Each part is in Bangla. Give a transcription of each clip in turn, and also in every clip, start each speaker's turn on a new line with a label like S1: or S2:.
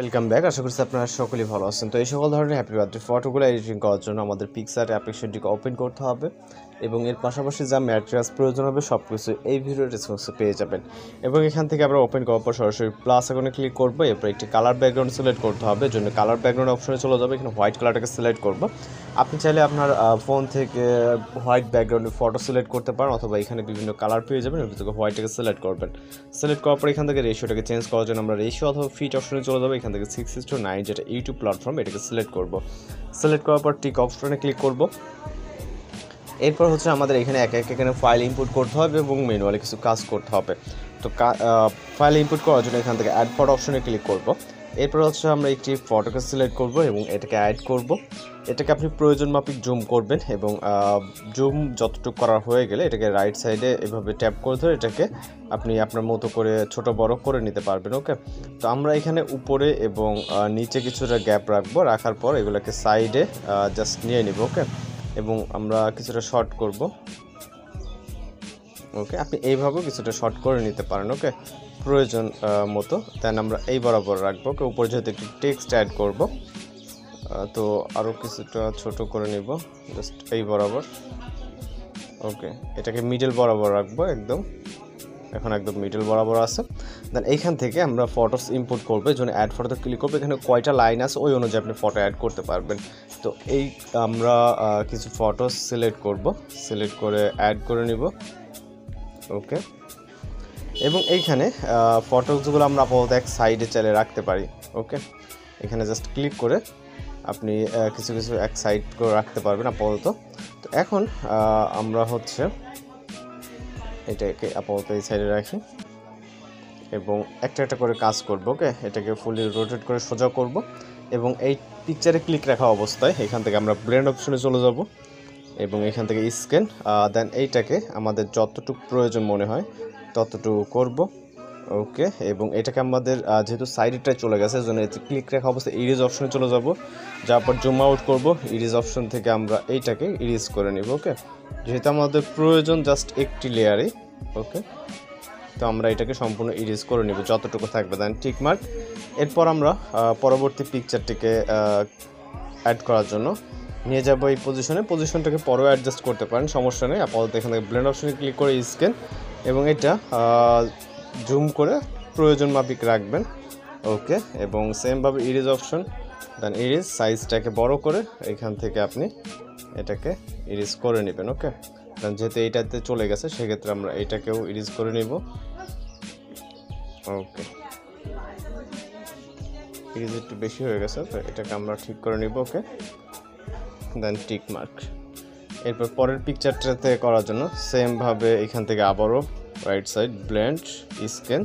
S1: Welcome back. আশা করছি আপনারা সকলেই ভালো আছেন। তো এই সকল ধরনের হ্যাপি বার্থডে ফটোগুলো এডিটিং করার জন্য আমাদের পিক্সার অ্যাপ্লিকেশনটিকে ওপেন করতে হবে এবং এর পাশাপাশি যা ম্যাটেরিয়ালস প্রয়োজন হবে সব কিছু এই ভিডিও ডিসক্রিপশনে পেয়ে যাবেন। এবং এখান থেকে আমরা ওপেন করার পর সরাসরি প্লাস আইকনে ক্লিক করব। এরপর একটি কালার ব্যাকগ্রাউন্ড সিলেক্ট করতে হবে, জন্য কালার ব্যাকগ্রাউন্ড অপশনে চলে যাবে। এখানে হোয়াইট কালারটাকে সিলেক্ট করব। আপনি চাইলে আপনার ফোন থেকে হোয়াইট ব্যাকগ্রাউন্ডে ফটো সিলেক্ট করতে পারেন, অথবা এখানে বিভিন্ন কালার পেয়ে যাবেন, এর থেকে হোয়াইটটাকে সিলেক্ট করবেন। সিলেক্ট করার পর এখান থেকে রেশিওটাকে চেঞ্জ করার জন্য আমরা রেশিও অথবা ফিট অপশনে চলে যাবো। এখান থেকে 6:9 যেটা ইউটিউব প্ল্যাটফর্ম, এটাকে সিলেক্ট করব। সিলেক্ট করার পর টিক অপশনে ক্লিক করব। এরপর হচ্ছে আমাদের এখানে এখানে ফাইল ইনপুট করতে হবে এবং ম্যানুয়ালি কিছু কাজ করতে হবে। তো ফাইল ইনপুট করার জন্য এখান থেকে অ্যাড ফটো অপশনে ক্লিক করব। এরপর হচ্ছে আমরা একটি ফটোকে সিলেক্ট করব এবং এটাকে অ্যাড করব। এটাকে আপনি প্রয়োজন মাফিক জুম করবেন এবং জুম যতটুকু করা হয়ে গেলে এটাকে রাইট সাইডে এভাবে ট্যাপ করে ধরে এটাকে আপনি আপনার মতো করে ছোট বড় করে নিতে পারবেন। ওকে, তো আমরা এখানে উপরে এবং নিচে কিছুটা গ্যাপ রাখবো। রাখার পর এগুলোকে সাইডে জাস্ট নিয়ে নিব। ওকে, এবং আমরা কিছুটা শর্ট করব। ওকে, আপনি এইভাবেও কিছুটা শর্ট করে নিতে পারেন। ওকে, প্রয়োজন মতো দেন আমরা এই বরাবর রাখবো। ওকে, উপরে যেহেতু একটু টেক্সট অ্যাড করব, তো আরও কিছুটা ছোট করে নিব জাস্ট এই বরাবর। ওকে, এটাকে মিডল বরাবর রাখবো একদম, এখন একদম মিডল বরাবর আছে। দেন এইখান থেকে আমরা ফটোস ইম্পোর্ট করবো, এই জন্য অ্যাড ফটোতে ক্লিক করবো। এখানে কয়টা লাইন আছে ওই অনুযায়ী আপনি ফটো অ্যাড করতে পারবেন। তো এই আমরা কিছু ফটোস সিলেক্ট করব, সিলেক্ট করে অ্যাড করে নিব। ওকে, এবং এইখানে ফটোসগুলো আমরা আপাতত এক সাইডে চালিয়ে রাখতে পারি। ওকে, এখানে জাস্ট ক্লিক করে আপনি কিছু কিছু এক সাইড করে রাখতে পারবেন আপাতত। তো এখন আমরা হচ্ছে এটাকে আপাতত এই সাইডে রাখি এবং একটা একটা করে কাজ করব। ওকে, এটাকে ফুলি রোটেট করে সোজা করব এবং এই পিকচারে ক্লিক রাখা অবস্থায় এখান থেকে আমরা ব্লেন্ড অপশনে চলে যাব এবং এখান থেকে স্ক্যান, দেন এইটাকে আমাদের যতটুকু প্রয়োজন মনে হয় ততটুকু করব। ওকে, এবং এটাকে আমাদের যেহেতু সাইডেরটায় চলে গেছে জন্য এতে ক্লিক রাখা অবস্থায় ইরেজ অপশনে চলে যাব। যাওয়ার পর জুম আউট করব, ইরেজ অপশন থেকে আমরা এইটাকে ইরেজ করে নিব। ওকে, যেহেতু আমাদের প্রয়োজন জাস্ট একটি লেয়ারে। ওকে, তো আমরা এটাকে সম্পূর্ণ ইরেজ করে নিব যতটুকু থাকবে, দেন টিক মার্ক। এরপর আমরা পরবর্তী পিকচারটিকে অ্যাড করার জন্য নিয়ে যাব এই পজিশনটাকে পরেও অ্যাডজাস্ট করতে পারেন, সমস্যা নেই। আপাতত এখান থেকে ব্লেন্ড অপশনে ক্লিক করে স্ক্যান এবং এটা জুম করে প্রয়োজন মাফিক রাখবেন। ওকে, এবং সেমভাবে ইরেজ অপশন, দেন ইরেজ সাইজটাকে বড় করে এখান থেকে আপনি এটাকে ইরেজ করে নেবেন। ওকে, দেন যেহেতু এইটাতে চলে গেছে সেক্ষেত্রে আমরা এইটাকেও ইরেজ করে নিব। ওকে, ইরেজ একটু বেশি হয়ে গেছে, তো এটাকে আমরা ঠিক করে নিব। ওকে, দেন টিক মার্ক। এরপর পরের পিকচারটাতে করার জন্য সেমভাবে এখান থেকে আবারও রাইট সাইড ব্লেন্ড স্ক্যান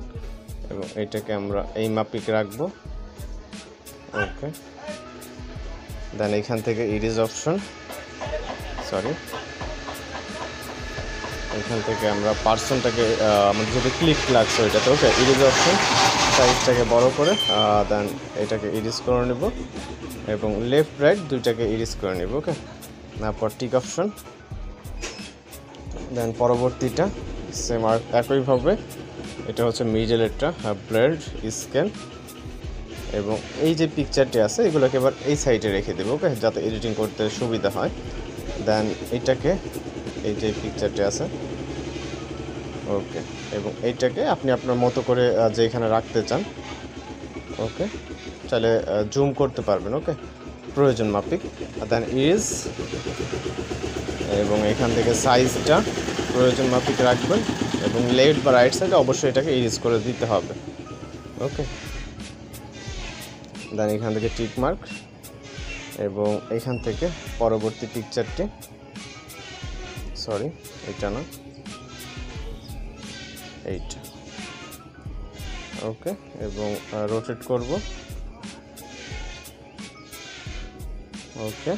S1: এবং এইটাকে আমরা এই মাপিক রাখবো। ওকে, দেন এখান থেকে ইরেজ অপশন, এখান থেকে আমরা পার্সনটাকে আমাদের যেটা ক্লিক লাগছে ওইটাতে। ওকে, ইরেজ অপশন, সাইজটাকে বড় করে দেন এটাকে ইরেজ করে নেব এবং লেফট রাইট দুইটাকে ইরেজ করে নেব। ওকে, তারপর টিক অপশন, দেন পরবর্তীটা সেম আর একইভাবে, এটা হচ্ছে মিডলেরটা ব্লেন্ড স্ক্যান এবং এই যে পিকচারটি আছে এগুলোকে এবার এই সাইডে রেখে দেবো। ওকে, যাতে এডিটিং করতে সুবিধা হয়। দেন এটাকে এই যে পিকচারটি আছে, ওকে, এবং এইটাকে আপনি আপনার মতো করে যেখানে রাখতে চান, ওকে, চাইলে জুম করতে পারবেন। ওকে, প্রয়োজন মাফিক। দেন ইরেজ এবং এখান থেকে সাইজটা প্রয়োজন মাফিক রাখবেন এবং লেফট বা রাইট সাইডে অবশ্যই এটাকে ইরেজ করে দিতে হবে। ওকে, দেন এখান থেকে টিক মার্ক এবং এখান থেকে পরবর্তী পিকচারটি, এটা না, এইটা। ওকে, এবং রোটেট করব। ওকে,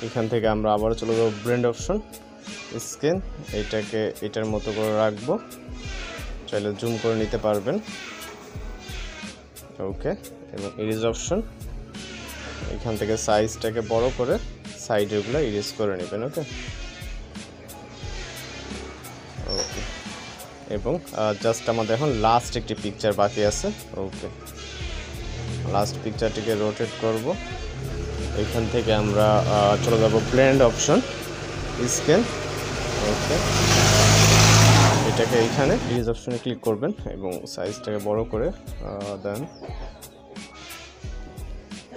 S1: এখান থেকে আমরা আবার চলে যাবো ব্লেন্ড অপশন, স্ক্যান, এইটাকে এটার মতো করে রাখবো, চাইলে জুম করে নিতে পারবেন। ওকে, এবং ইরেজ অপশন, এখান থেকে সাইজটাকে বড় করে সাইডেরগুলো ইরেজ করে নেবেন। ওকে, এবং জাস্ট আমাদের এখন লাস্ট একটি পিকচার বাকি আছে। ওকে, লাস্ট পিকচারটিকে রোটেট করব। এখান থেকে আমরা চলে যাব ব্লেন্ড অপশন, স্ক্যান। ওকে, এটাকে এইখানে ডিজ অপশনে ক্লিক করবেন এবং সাইজটাকে বড় করে দেন।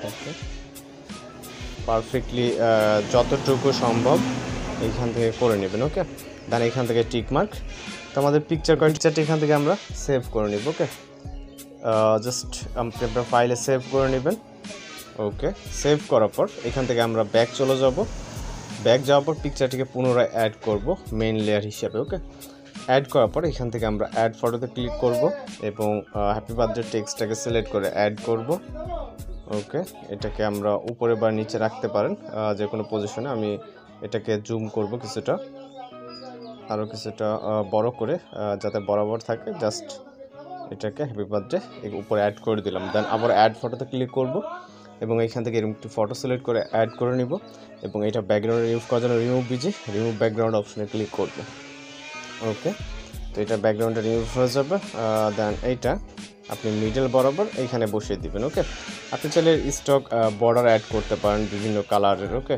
S1: ওকে, পারফেক্টলি যতটুকু সম্ভব এইখান থেকে করে নেবেন। ওকে, দেন এখান থেকে টিক মার্ক। তো আমাদের পিকচারটি এখান থেকে আমরা সেভ করে নিব। ওকে, জাস্ট আপনার ফাইলে সেভ করে নেবেন। ওকে, সেভ করার পর এখান থেকে আমরা ব্যাক চলে যাব। ব্যাক যাওয়ার পর পিকচারটিকে পুনরায় অ্যাড করব মেইন লেয়ার হিসাবে। ওকে, অ্যাড করার পর এখান থেকে আমরা অ্যাড ফটোতে ক্লিক করব এবং হ্যাপি বার্থডে টেক্সটটাকে সিলেক্ট করে অ্যাড করব। ওকে, এটাকে আমরা উপরে বা নিচে রাখতে পারেন যে কোনো পজিশনে। আমি এটাকে জুম করব কিছুটা, আরও কিছুটা বড় করে যাতে বরাবর থাকে। জাস্ট এটাকে হ্যাপি বার্থডে উপরে অ্যাড করে দিলাম। দেন আবার অ্যাড ফটোতে ক্লিক করব এবং এইখান থেকে এরকম একটি ফটো সিলেক্ট করে অ্যাড করে নিব এবং এটা ব্যাকগ্রাউন্ড রিমুভ করার জন্য রিমুভ ব্যাকগ্রাউন্ড অপশনে ক্লিক করব। ওকে, তো এটা ব্যাকগ্রাউন্ডটা রিমুভ হয়ে যাবে। দেন এইটা আপনি মিডল বরাবর এইখানে বসিয়ে দিবেন। ওকে, আপনি চাইলে স্টক বর্ডার অ্যাড করতে পারেন বিভিন্ন কালারের। ওকে,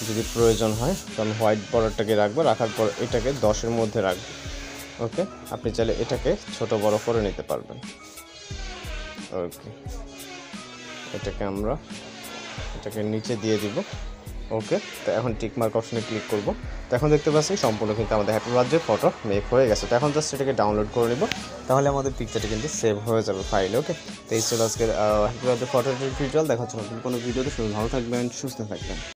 S1: যদি প্রয়োজন হয় তো আমি হোয়াইট বর্ডারটাকে রাখবো, রাখার পর এটাকে 10-এর মধ্যে রাখবো। ওকে, আপনি চাইলে এটাকে ছোট বড় করে নিতে পারবেন। ওকে, এটাকে নিচে দিয়ে দিব। ওকে, তো এখন টিক মার্ক অপশনে ক্লিক করব। তো এখন দেখতে পাচ্ছি সম্পূর্ণ কিন্তু আমাদের হ্যাপি বার্থডে ফটো মেক হয়ে গেছে। তো এখন জাস্ট এটাকে ডাউনলোড করে নিব, তাহলে আমাদের পিকচারটি কিন্তু সেভ হয়ে যাবে ফাইলে। ওকে, তো এই ছিল আজকের হ্যাপি বার্থডে ফটো টিউটোরিয়াল। দেখা হচ্ছে নতুন কোনো ভিডিওতে। ভালো থাকবেন, সুস্থ থাকবেন।